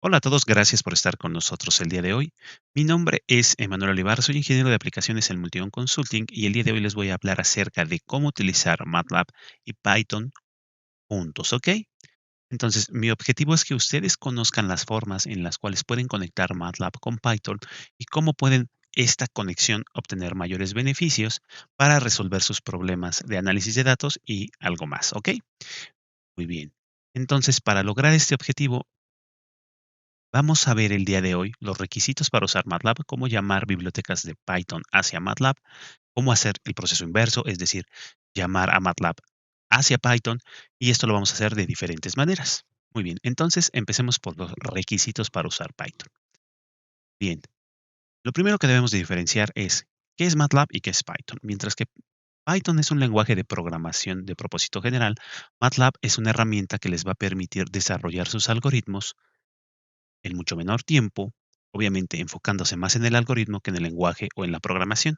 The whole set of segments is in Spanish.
Hola a todos, gracias por estar con nosotros el día de hoy. Mi nombre es Emanuel Olivar, soy ingeniero de aplicaciones en Multión Consulting y el día de hoy les voy a hablar acerca de cómo utilizar MATLAB y Python juntos, ¿ok? Entonces, mi objetivo es que ustedes conozcan las formas en las cuales pueden conectar MATLAB con Python y cómo pueden esta conexión obtener mayores beneficios para resolver sus problemas de análisis de datos y algo más, ¿ok? Muy bien. Entonces, para lograr este objetivo, vamos a ver el día de hoy los requisitos para usar MATLAB, cómo llamar bibliotecas de Python hacia MATLAB, cómo hacer el proceso inverso, es decir, llamar a MATLAB hacia Python, y esto lo vamos a hacer de diferentes maneras. Muy bien, entonces empecemos por los requisitos para usar Python. Bien, lo primero que debemos de diferenciar es qué es MATLAB y qué es Python. Mientras que Python es un lenguaje de programación de propósito general, MATLAB es una herramienta que les va a permitir desarrollar sus algoritmos en mucho menor tiempo, obviamente enfocándose más en el algoritmo que en el lenguaje o en la programación.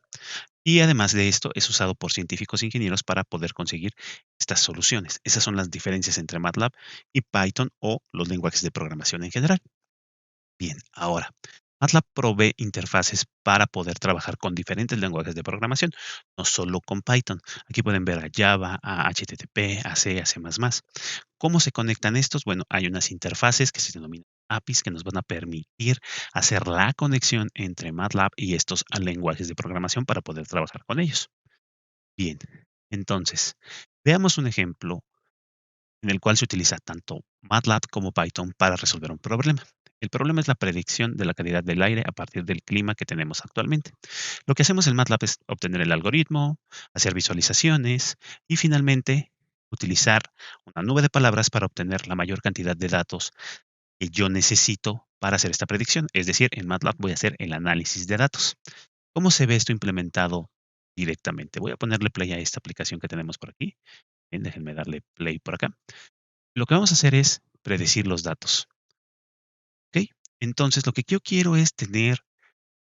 Y además de esto, es usado por científicos e ingenieros para poder conseguir estas soluciones. Esas son las diferencias entre MATLAB y Python o los lenguajes de programación en general. Bien, ahora, MATLAB provee interfaces para poder trabajar con diferentes lenguajes de programación, no solo con Python. Aquí pueden ver a Java, a HTTP, a C, a C++. ¿Cómo se conectan estos? Bueno, hay unas interfaces que se denominan APIs que nos van a permitir hacer la conexión entre MATLAB y estos lenguajes de programación para poder trabajar con ellos. Bien, entonces, veamos un ejemplo en el cual se utiliza tanto MATLAB como Python para resolver un problema. El problema es la predicción de la calidad del aire a partir del clima que tenemos actualmente. Lo que hacemos en MATLAB es obtener el algoritmo, hacer visualizaciones y finalmente utilizar una nube de palabras para obtener la mayor cantidad de datos que yo necesito para hacer esta predicción. Es decir, en MATLAB voy a hacer el análisis de datos. ¿Cómo se ve esto implementado directamente? Voy a ponerle play a esta aplicación que tenemos por aquí. Bien, déjenme darle play por acá. Lo que vamos a hacer es predecir los datos, ¿ok? Entonces, lo que yo quiero es tener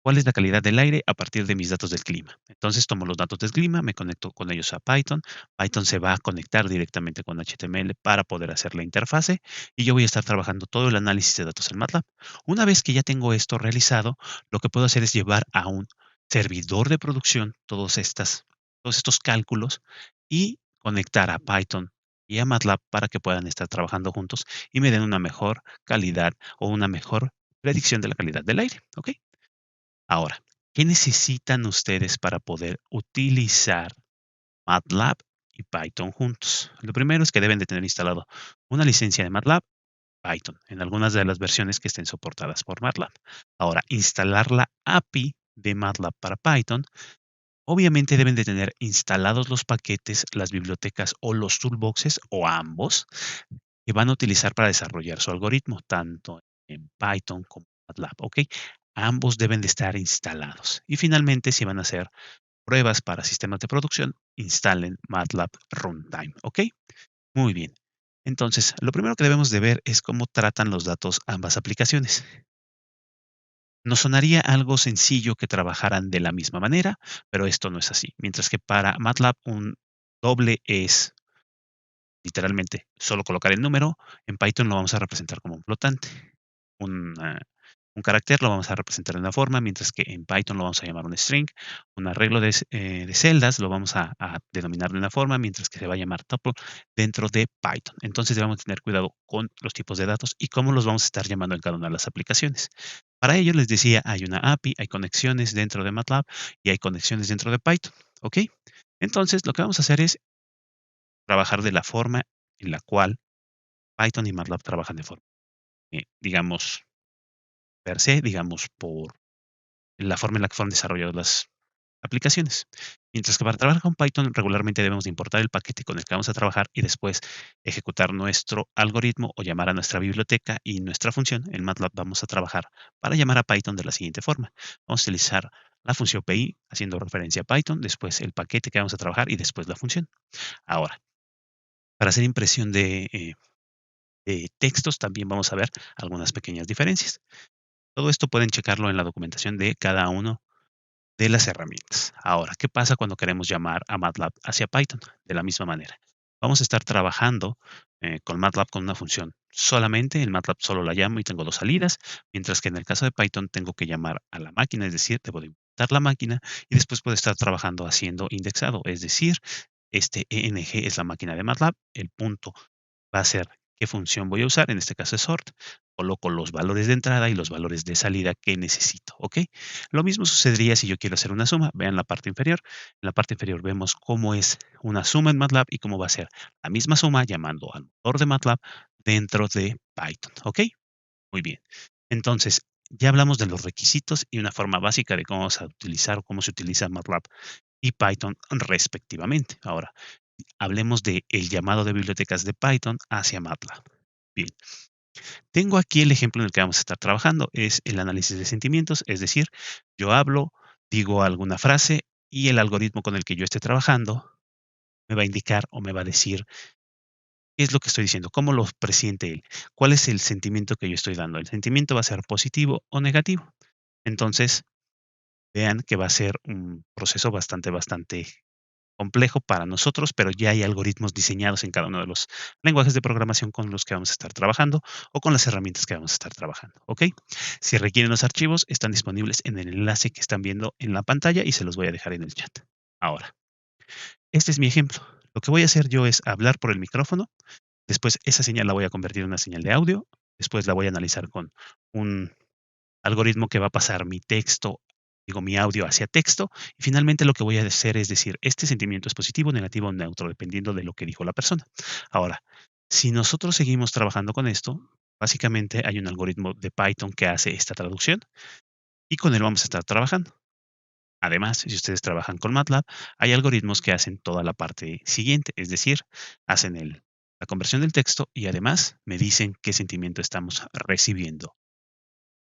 cuál es la calidad del aire a partir de mis datos del clima. Entonces, tomo los datos del clima, me conecto con ellos a Python. Python se va a conectar directamente con HTML para poder hacer la interfase y yo voy a estar trabajando todo el análisis de datos en MATLAB. Una vez que ya tengo esto realizado, lo que puedo hacer es llevar a un servidor de producción todos estos cálculos y conectar a Python y a MATLAB para que puedan estar trabajando juntos y me den una mejor calidad o una mejor predicción de la calidad del aire, ¿ok? Ahora, ¿qué necesitan ustedes para poder utilizar MATLAB y Python juntos? Lo primero es que deben de tener instalado una licencia de MATLAB, Python, en algunas de las versiones que estén soportadas por MATLAB. Ahora, instalar la API de MATLAB para Python. Obviamente deben de tener instalados los paquetes, las bibliotecas o los toolboxes o ambos que van a utilizar para desarrollar su algoritmo, tanto en Python como en MATLAB, ¿ok? Ambos deben de estar instalados. Y finalmente, si van a hacer pruebas para sistemas de producción, instalen MATLAB Runtime, ¿ok? Muy bien. Entonces, lo primero que debemos de ver es cómo tratan los datos ambas aplicaciones. Nos sonaría algo sencillo que trabajaran de la misma manera, pero esto no es así. Mientras que para MATLAB un doble es literalmente solo colocar el número, en Python lo vamos a representar como un flotante. Un, ah, un carácter lo vamos a representar de una forma, mientras que en Python lo vamos a llamar un string. Un arreglo de celdas lo vamos a denominar de una forma, mientras que se va a llamar tuple dentro de Python. Entonces debemos tener cuidado con los tipos de datos y cómo los vamos a estar llamando en cada una de las aplicaciones. Para ello les decía, hay una API, hay conexiones dentro de MATLAB y hay conexiones dentro de Python. ¿Ok? Entonces lo que vamos a hacer es trabajar de la forma en la cual Python y MATLAB trabajan de forma, digamos, per se, digamos, por la forma en la que fueron desarrolladas las aplicaciones. Mientras que para trabajar con Python regularmente debemos de importar el paquete con el que vamos a trabajar y después ejecutar nuestro algoritmo o llamar a nuestra biblioteca y nuestra función. En MATLAB vamos a trabajar para llamar a Python de la siguiente forma. Vamos a utilizar la función PI haciendo referencia a Python, después el paquete que vamos a trabajar y después la función. Ahora, para hacer impresión de textos también vamos a ver algunas pequeñas diferencias. Todo esto pueden checarlo en la documentación de cada uno de las herramientas. Ahora, ¿qué pasa cuando queremos llamar a MATLAB hacia Python? De la misma manera. Vamos a estar trabajando con MATLAB con una función solamente en MATLAB solo la llamo y tengo dos salidas, mientras que en el caso de Python tengo que llamar a la máquina, es decir, debo de importar la máquina y después puedo estar trabajando haciendo indexado, es decir, este ENG es la máquina de MATLAB, el punto va a ser qué función voy a usar, en este caso es sort, coloco los valores de entrada y los valores de salida que necesito, ¿ok? Lo mismo sucedería si yo quiero hacer una suma, vean la parte inferior, en la parte inferior vemos cómo es una suma en MATLAB y cómo va a ser la misma suma llamando al motor de MATLAB dentro de Python, ¿ok? Muy bien. Entonces, ya hablamos de los requisitos y una forma básica de cómo vamos a utilizar o cómo se utiliza MATLAB y Python respectivamente. Ahora, hablemos de el llamado de bibliotecas de Python hacia MATLAB. Bien, tengo aquí el ejemplo en el que vamos a estar trabajando, es el análisis de sentimientos, es decir, yo hablo, digo alguna frase y el algoritmo con el que yo esté trabajando me va a indicar o me va a decir qué es lo que estoy diciendo, cómo lo presiente él, cuál es el sentimiento que yo estoy dando. El sentimiento va a ser positivo o negativo. Entonces, vean que va a ser un proceso bastante complejo para nosotros, pero ya hay algoritmos diseñados en cada uno de los lenguajes de programación con los que vamos a estar trabajando o con las herramientas que vamos a estar trabajando, ¿ok? Si requieren los archivos, están disponibles en el enlace que están viendo en la pantalla y se los voy a dejar en el chat. Ahora, este es mi ejemplo. Lo que voy a hacer yo es hablar por el micrófono, después esa señal la voy a convertir en una señal de audio, después la voy a analizar con un algoritmo que va a pasar mi texto, digo, mi audio hacia texto, y finalmente lo que voy a hacer es decir, este sentimiento es positivo, negativo o neutro, dependiendo de lo que dijo la persona. Ahora, si nosotros seguimos trabajando con esto, básicamente hay un algoritmo de Python que hace esta traducción y con él vamos a estar trabajando. Además, si ustedes trabajan con MATLAB, hay algoritmos que hacen toda la parte siguiente, es decir, hacen la conversión del texto y además me dicen qué sentimiento estamos recibiendo.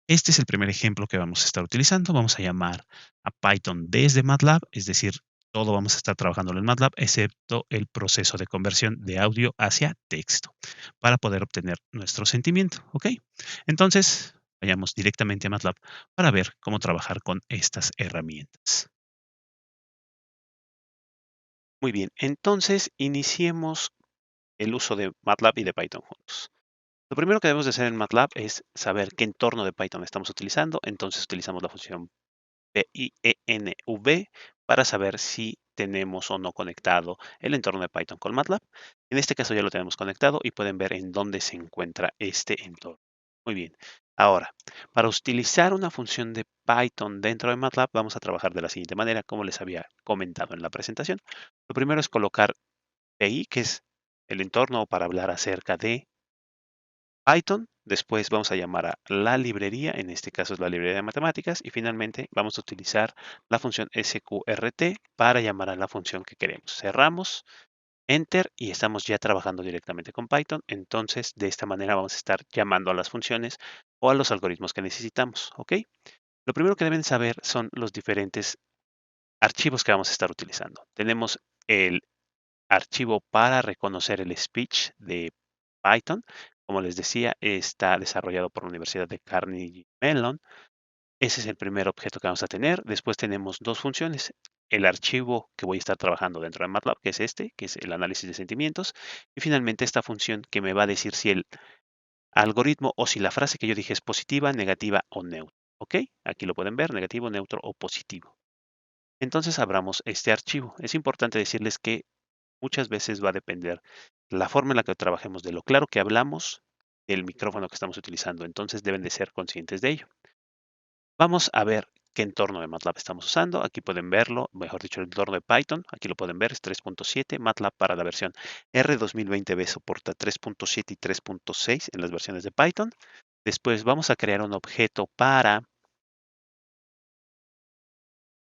Este es el primer ejemplo que vamos a estar utilizando. Vamos a llamar a Python desde MATLAB, es decir, todo vamos a estar trabajando en MATLAB, excepto el proceso de conversión de audio hacia texto, para poder obtener nuestro sentimiento, ¿ok? Entonces, vayamos directamente a MATLAB para ver cómo trabajar con estas herramientas. Muy bien, entonces iniciemos el uso de MATLAB y de Python juntos. Lo primero que debemos de hacer en MATLAB es saber qué entorno de Python estamos utilizando. Entonces utilizamos la función PIENV para saber si tenemos o no conectado el entorno de Python con MATLAB. En este caso ya lo tenemos conectado y pueden ver en dónde se encuentra este entorno. Muy bien. Ahora, para utilizar una función de Python dentro de MATLAB, vamos a trabajar de la siguiente manera, como les había comentado en la presentación. Lo primero es colocar PI, que es el entorno para hablar acerca de Python. Después vamos a llamar a la librería, en este caso es la librería de matemáticas, y finalmente vamos a utilizar la función sqrt para llamar a la función que queremos. Cerramos, Enter y estamos ya trabajando directamente con Python. Entonces, de esta manera vamos a estar llamando a las funciones o a los algoritmos que necesitamos. ¿Ok? Lo primero que deben saber son los diferentes archivos que vamos a estar utilizando. Tenemos el archivo para reconocer el speech de Python. Como les decía, está desarrollado por la Universidad de Carnegie Mellon. Ese es el primer objeto que vamos a tener. Después tenemos dos funciones. El archivo que voy a estar trabajando dentro de MATLAB, que es este, que es el análisis de sentimientos. Y finalmente esta función que me va a decir si el algoritmo o si la frase que yo dije es positiva, negativa o neutra. ¿Ok? Aquí lo pueden ver, negativo, neutro o positivo. Entonces abramos este archivo. Es importante decirles que muchas veces va a depender la forma en la que trabajemos, de lo claro que hablamos, del micrófono que estamos utilizando. Entonces deben de ser conscientes de ello. Vamos a ver qué entorno de MATLAB estamos usando. Aquí pueden verlo, mejor dicho, el entorno de Python. Aquí lo pueden ver, es 3.7. MATLAB para la versión R2020B soporta 3.7 y 3.6 en las versiones de Python. Después vamos a crear un objeto para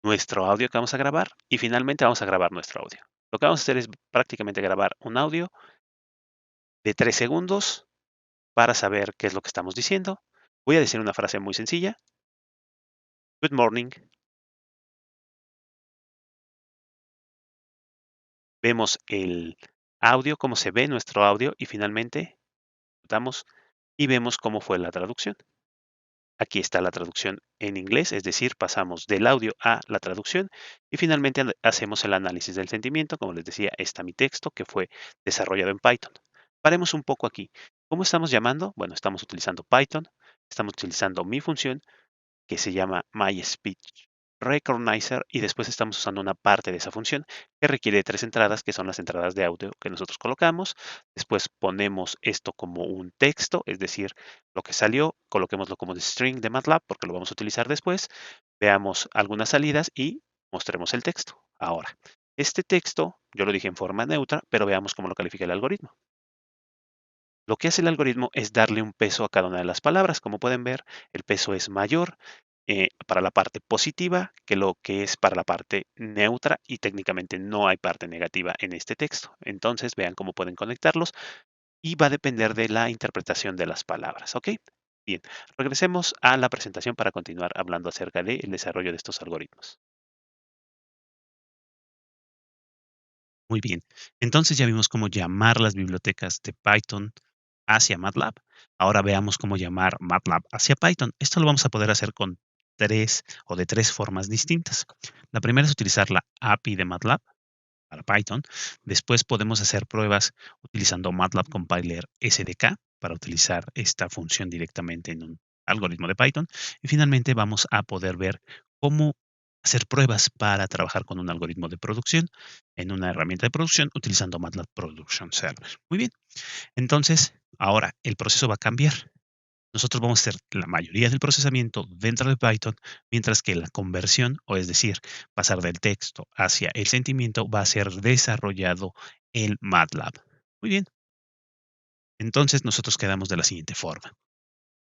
nuestro audio que vamos a grabar y finalmente vamos a grabar nuestro audio. Lo que vamos a hacer es prácticamente grabar un audio de 3 segundos para saber qué es lo que estamos diciendo. Voy a decir una frase muy sencilla. Good morning. Vemos el audio, cómo se ve nuestro audio y finalmente damos y vemos cómo fue la traducción. Aquí está la traducción en inglés, es decir, pasamos del audio a la traducción y finalmente hacemos el análisis del sentimiento. Como les decía, está mi texto que fue desarrollado en Python. Paremos un poco aquí. ¿Cómo estamos llamando? Bueno, estamos utilizando Python, estamos utilizando mi función que se llama MySpeechRecognizer y después estamos usando una parte de esa función que requiere 3 entradas, que son las entradas de audio que nosotros colocamos. Después ponemos esto como un texto, es decir, lo que salió, coloquémoslo como de string de MATLAB porque lo vamos a utilizar después. Veamos algunas salidas y mostremos el texto. Ahora, este texto yo lo dije en forma neutra, pero veamos cómo lo califica el algoritmo. Lo que hace el algoritmo es darle un peso a cada una de las palabras. Como pueden ver, el peso es mayor para la parte positiva que lo que es para la parte neutra y técnicamente no hay parte negativa en este texto. Entonces, vean cómo pueden conectarlos y va a depender de la interpretación de las palabras. ¿Ok? Bien, regresemos a la presentación para continuar hablando acerca del desarrollo de estos algoritmos. Muy bien, entonces ya vimos cómo llamar las bibliotecas de Python hacia MATLAB. Ahora veamos cómo llamar MATLAB hacia Python. Esto lo vamos a poder hacer con de tres formas distintas. La primera es utilizar la API de MATLAB para Python. Después podemos hacer pruebas utilizando MATLAB Compiler SDK para utilizar esta función directamente en un algoritmo de Python. Y finalmente vamos a poder ver cómo hacer pruebas para trabajar con un algoritmo de producción en una herramienta de producción utilizando MATLAB Production Server. Muy bien, entonces ahora el proceso va a cambiar. Nosotros vamos a hacer la mayoría del procesamiento dentro de Python, mientras que la conversión, o es decir, pasar del texto hacia el sentimiento, va a ser desarrollado en MATLAB. Muy bien, entonces nosotros quedamos de la siguiente forma.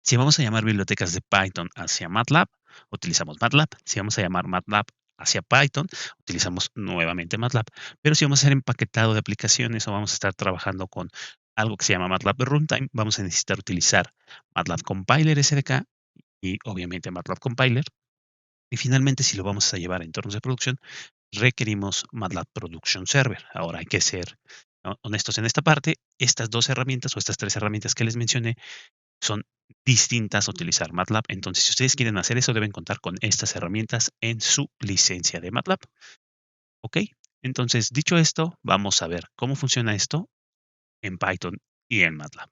Si vamos a llamar bibliotecas de Python hacia MATLAB, utilizamos MATLAB. Si vamos a llamar MATLAB hacia Python, utilizamos nuevamente MATLAB. Pero si vamos a hacer empaquetado de aplicaciones o vamos a estar trabajando con algo que se llama MATLAB de Runtime, vamos a necesitar utilizar MATLAB Compiler SDK y obviamente MATLAB Compiler. Y finalmente, si lo vamos a llevar a entornos de producción, requerimos MATLAB Production Server. Ahora hay que ser honestos en esta parte. Estas dos herramientas o estas tres herramientas que les mencioné son distintas a utilizar MATLAB. Entonces, si ustedes quieren hacer eso, deben contar con estas herramientas en su licencia de MATLAB. ¿Ok? Entonces, dicho esto, vamos a ver cómo funciona esto en Python y en MATLAB.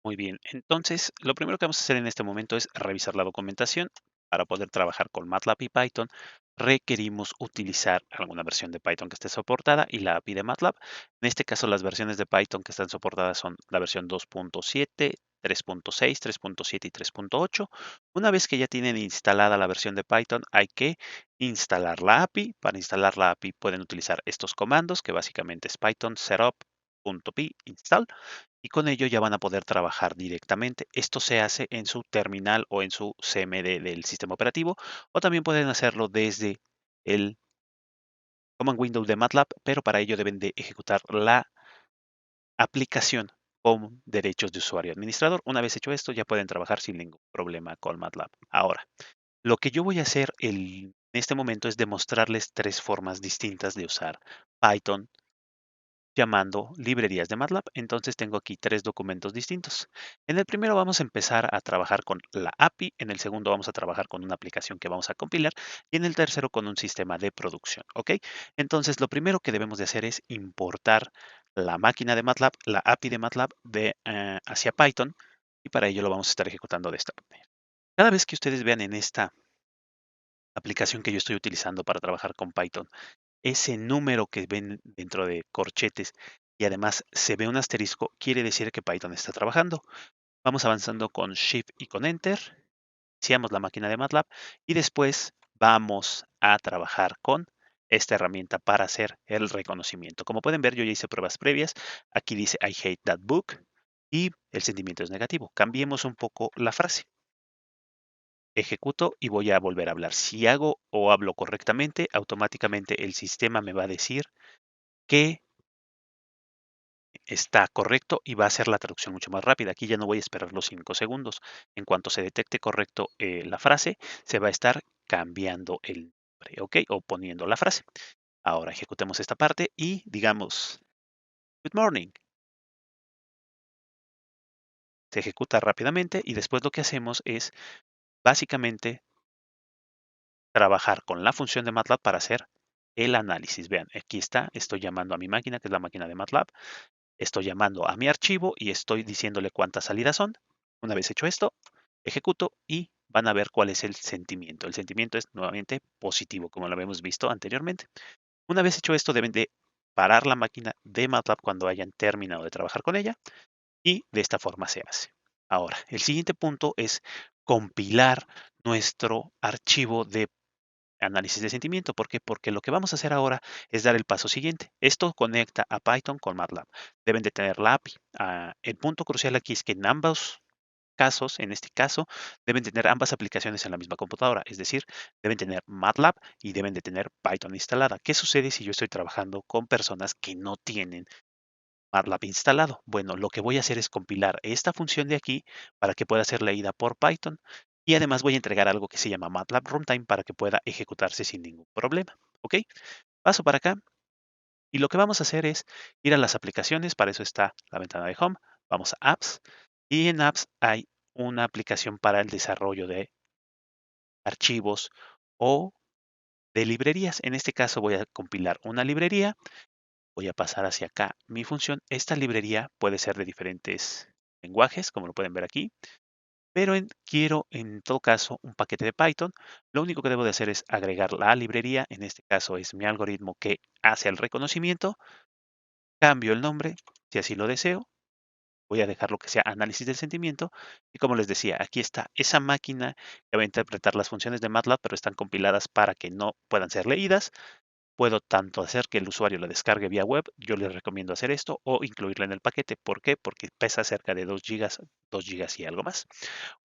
Muy bien, entonces lo primero que vamos a hacer en este momento es revisar la documentación. Para poder trabajar con MATLAB y Python, requerimos utilizar alguna versión de Python que esté soportada y la API de MATLAB. En este caso, las versiones de Python que están soportadas son la versión 2.7, 3.6, 3.7 y 3.8. Una vez que ya tienen instalada la versión de Python, hay que instalar la API. Para instalar la API pueden utilizar estos comandos, que básicamente es python setup.py install y con ello ya van a poder trabajar directamente. Esto se hace en su terminal o en su CMD del sistema operativo o también pueden hacerlo desde el command window de MATLAB, pero para ello deben de ejecutar la aplicación con derechos de usuario administrador. Una vez hecho esto, ya pueden trabajar sin ningún problema con MATLAB. Ahora, lo que yo voy a hacer en este momento es demostrarles 3 formas distintas de usar Python llamando librerías de MATLAB. Entonces tengo aquí 3 documentos distintos. En el primero vamos a empezar a trabajar con la API, en el segundo vamos a trabajar con una aplicación que vamos a compilar y en el tercero con un sistema de producción. ¿Ok? Entonces lo primero que debemos de hacer es importar la máquina de MATLAB, la API de MATLAB hacia Python y para ello lo vamos a estar ejecutando de esta manera. Cada vez que ustedes vean en esta aplicación que yo estoy utilizando para trabajar con Python, ese número que ven dentro de corchetes y además se ve un asterisco, quiere decir que Python está trabajando. Vamos avanzando con Shift y con Enter, iniciamos la máquina de MATLAB y después vamos a trabajar con esta herramienta para hacer el reconocimiento. Como pueden ver, yo ya hice pruebas previas. Aquí dice I hate that book y el sentimiento es negativo. Cambiemos un poco la frase. Ejecuto y voy a volver a hablar. Si hago o hablo correctamente, automáticamente el sistema me va a decir que está correcto y va a hacer la traducción mucho más rápida. Aquí ya no voy a esperar los 5 segundos. En cuanto se detecte correcto la frase, se va a estar cambiando el nombre, ¿ok? O poniendo la frase. Ahora ejecutemos esta parte y digamos, Good morning. Se ejecuta rápidamente y después lo que hacemos es básicamente trabajar con la función de MATLAB para hacer el análisis. Vean, aquí está, estoy llamando a mi máquina, que es la máquina de MATLAB. Estoy llamando a mi archivo y estoy diciéndole cuántas salidas son. Una vez hecho esto, ejecuto y van a ver cuál es el sentimiento. El sentimiento es nuevamente positivo, como lo habíamos visto anteriormente. Una vez hecho esto, deben de parar la máquina de MATLAB cuando hayan terminado de trabajar con ella y de esta forma se hace. Ahora, el siguiente punto es compilar nuestro archivo de análisis de sentimiento. ¿Por qué? Porque lo que vamos a hacer ahora es dar el paso siguiente. Esto conecta a Python con MATLAB. Deben de tener la API. El punto crucial aquí es que en ambos casos, en este caso, deben tener ambas aplicaciones en la misma computadora. Es decir, deben tener MATLAB y deben de tener Python instalada. ¿Qué sucede si yo estoy trabajando con personas que no tienen MATLAB instalado? Bueno, lo que voy a hacer es compilar esta función de aquí para que pueda ser leída por Python y además voy a entregar algo que se llama MATLAB Runtime para que pueda ejecutarse sin ningún problema. ¿Ok? Paso para acá y lo que vamos a hacer es ir a las aplicaciones, para eso está la ventana de Home, vamos a Apps y en Apps hay una aplicación para el desarrollo de archivos o de librerías. En este caso voy a compilar una librería. Voy a pasar hacia acá mi función. Esta librería puede ser de diferentes lenguajes, como lo pueden ver aquí, pero quiero en todo caso un paquete de Python. Lo único que debo de hacer es agregar la librería. En este caso es mi algoritmo que hace el reconocimiento. Cambio el nombre, si así lo deseo. Voy a dejarlo que sea análisis del sentimiento. Y como les decía, aquí está esa máquina que va a interpretar las funciones de MATLAB, pero están compiladas para que no puedan ser leídas. Puedo tanto hacer que el usuario la descargue vía web, yo les recomiendo hacer esto, o incluirla en el paquete. ¿Por qué? Porque pesa cerca de 2 gigas, 2 gigas y algo más.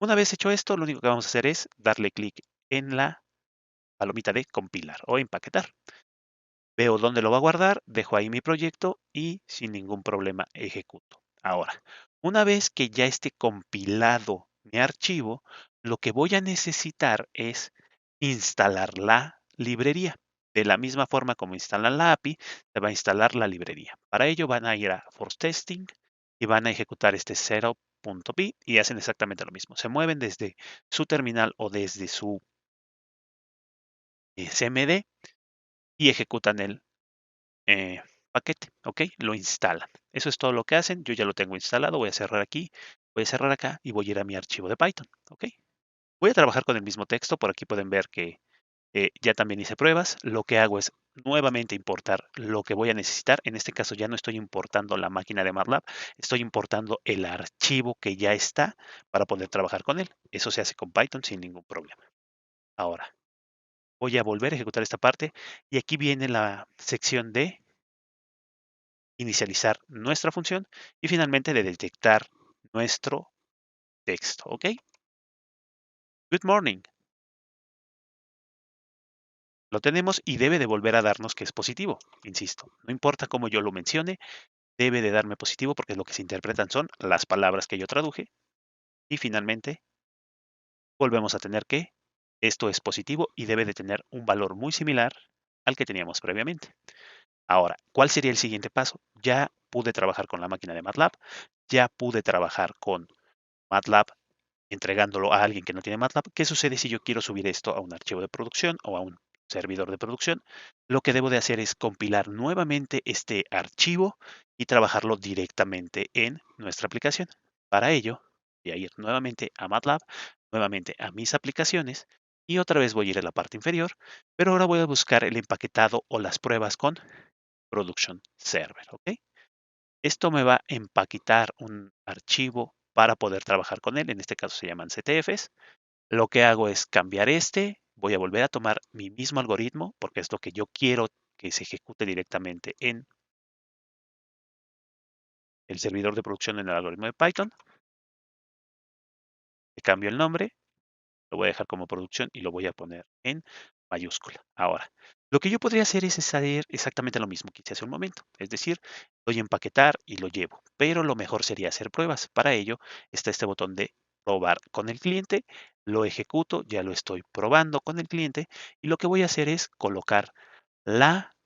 Una vez hecho esto, lo único que vamos a hacer es darle clic en la palomita de compilar o empaquetar. Veo dónde lo va a guardar, dejo ahí mi proyecto y sin ningún problema ejecuto. Ahora, una vez que ya esté compilado mi archivo, lo que voy a necesitar es instalar la librería. De la misma forma como instalan la API, se va a instalar la librería. Para ello van a ir a Force Testing y van a ejecutar este setup.py y hacen exactamente lo mismo. Se mueven desde su terminal o desde su CMD y ejecutan el paquete, ¿ok? Lo instalan. Eso es todo lo que hacen. Yo ya lo tengo instalado. Voy a cerrar aquí, voy a cerrar acá y voy a ir a mi archivo de Python, ¿ok? Voy a trabajar con el mismo texto. Por aquí pueden ver que ya también hice pruebas. Lo que hago es nuevamente importar lo que voy a necesitar. En este caso ya no estoy importando la máquina de MATLAB, estoy importando el archivo que ya está para poder trabajar con él. Eso se hace con Python sin ningún problema. Ahora, voy a volver a ejecutar esta parte y aquí viene la sección de inicializar nuestra función y finalmente de detectar nuestro texto. ¿Ok? Good morning. Lo tenemos y debe de volver a darnos que es positivo. Insisto, no importa cómo yo lo mencione, debe de darme positivo porque lo que se interpretan son las palabras que yo traduje. Y finalmente, volvemos a tener que esto es positivo y debe de tener un valor muy similar al que teníamos previamente. Ahora, ¿cuál sería el siguiente paso? Ya pude trabajar con la máquina de MATLAB, ya pude trabajar con MATLAB entregándolo a alguien que no tiene MATLAB. ¿Qué sucede si yo quiero subir esto a un archivo de producción o a un servidor de producción? Lo que debo de hacer es compilar nuevamente este archivo y trabajarlo directamente en nuestra aplicación. Para ello, voy a ir nuevamente a MATLAB, nuevamente a mis aplicaciones y otra vez voy a ir a la parte inferior, pero ahora voy a buscar el empaquetado o las pruebas con Production Server. ¿Ok? Esto me va a empaquetar un archivo para poder trabajar con él. En este caso se llaman CTFs. Lo que hago es cambiar este. Voy a volver a tomar mi mismo algoritmo porque es lo que yo quiero que se ejecute directamente en el servidor de producción en el algoritmo de Python. Le cambio el nombre, lo voy a dejar como producción y lo voy a poner en mayúscula. Ahora, lo que yo podría hacer es hacer exactamente lo mismo que hice hace un momento. Es decir, doy a empaquetar y lo llevo. Pero lo mejor sería hacer pruebas. Para ello está este botón de probar con el cliente. Lo ejecuto, ya lo estoy probando con el cliente. Y lo que voy a hacer es colocar la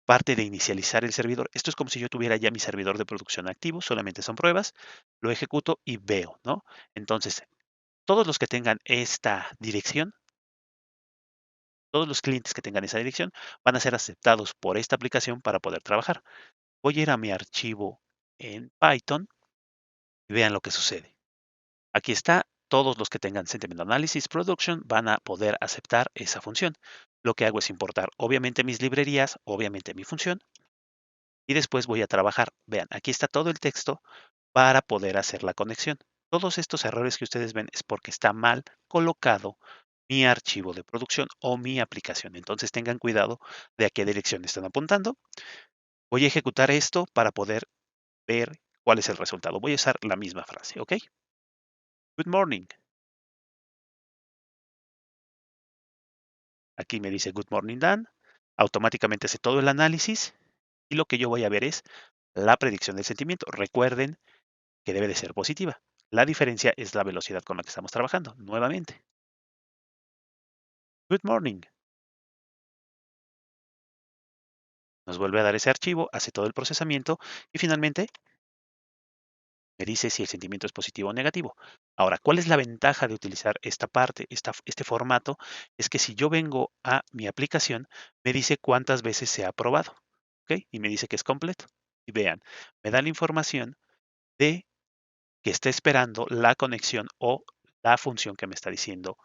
parte de inicializar el servidor. Esto es como si yo tuviera ya mi servidor de producción activo, solamente son pruebas. Lo ejecuto y veo, ¿no? Entonces, todos los que tengan esta dirección, todos los clientes que tengan esa dirección van a ser aceptados por esta aplicación para poder trabajar. Voy a ir a mi archivo en Python y vean lo que sucede. Aquí está, todos los que tengan Sentiment Analysis Production van a poder aceptar esa función. Lo que hago es importar obviamente mis librerías, obviamente mi función, y después voy a trabajar. Vean, aquí está todo el texto para poder hacer la conexión. Todos estos errores que ustedes ven es porque está mal colocado mi archivo de producción o mi aplicación. Entonces tengan cuidado de a qué dirección están apuntando. Voy a ejecutar esto para poder ver cuál es el resultado. Voy a usar la misma frase, ¿ok? Good morning. Aquí me dice Good morning, Dan. Automáticamente hace todo el análisis y lo que yo voy a ver es la predicción del sentimiento. Recuerden que debe de ser positiva. La diferencia es la velocidad con la que estamos trabajando. Nuevamente, Good morning. Nos vuelve a dar ese archivo, hace todo el procesamiento y finalmente me dice si el sentimiento es positivo o negativo. Ahora, ¿cuál es la ventaja de utilizar esta parte, este formato? Es que si yo vengo a mi aplicación, me dice cuántas veces se ha aprobado, ¿ok? Y me dice que es completo. Y vean, me da la información de que está esperando la conexión o la función que me está diciendo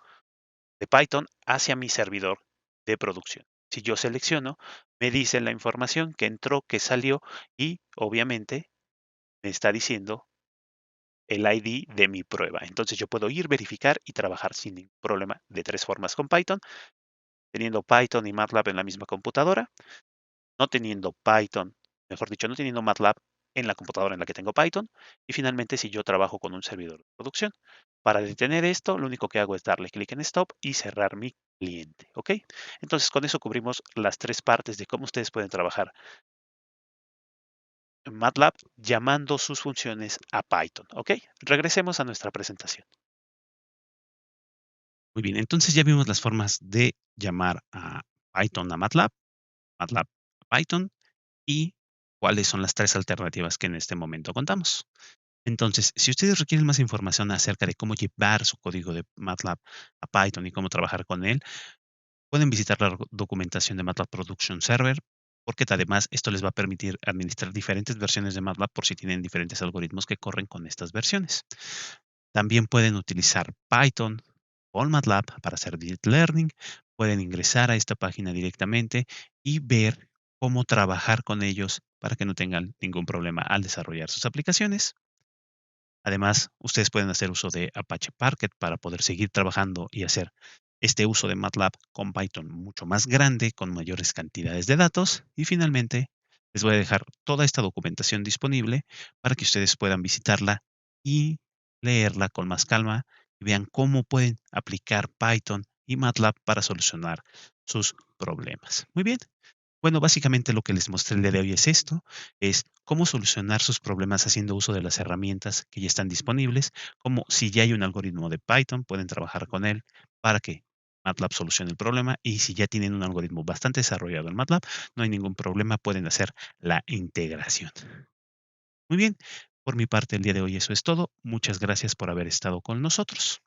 de Python hacia mi servidor de producción. Si yo selecciono, me dice la información que entró, que salió y obviamente me está diciendo el ID de mi prueba. Entonces yo puedo ir, verificar y trabajar sin ningún problema de tres formas con Python, teniendo Python y MATLAB en la misma computadora, no teniendo Python, mejor dicho, no teniendo MATLAB en la computadora en la que tengo Python, y finalmente si yo trabajo con un servidor de producción. Para detener esto, lo único que hago es darle clic en Stop y cerrar mi cliente, ¿ok? Entonces con eso cubrimos las tres partes de cómo ustedes pueden trabajar en MATLAB llamando sus funciones a Python, ¿ok? Regresemos a nuestra presentación. Muy bien, entonces ya vimos las formas de llamar a Python a MATLAB, MATLAB a Python y cuáles son las tres alternativas que en este momento contamos. Entonces, si ustedes requieren más información acerca de cómo llevar su código de MATLAB a Python y cómo trabajar con él, pueden visitar la documentación de MATLAB Production Server, porque además esto les va a permitir administrar diferentes versiones de MATLAB por si tienen diferentes algoritmos que corren con estas versiones. También pueden utilizar Python o MATLAB para hacer Deep Learning. Pueden ingresar a esta página directamente y ver cómo trabajar con ellos para que no tengan ningún problema al desarrollar sus aplicaciones. Además, ustedes pueden hacer uso de Apache Parquet para poder seguir trabajando y hacer este uso de MATLAB con Python mucho más grande, con mayores cantidades de datos. Y finalmente, les voy a dejar toda esta documentación disponible para que ustedes puedan visitarla y leerla con más calma y vean cómo pueden aplicar Python y MATLAB para solucionar sus problemas. Muy bien. Bueno, básicamente lo que les mostré el día de hoy es esto, es cómo solucionar sus problemas haciendo uso de las herramientas que ya están disponibles, como si ya hay un algoritmo de Python, pueden trabajar con él para que MATLAB solucione el problema y si ya tienen un algoritmo bastante desarrollado en MATLAB, no hay ningún problema, pueden hacer la integración. Muy bien, por mi parte el día de hoy eso es todo. Muchas gracias por haber estado con nosotros.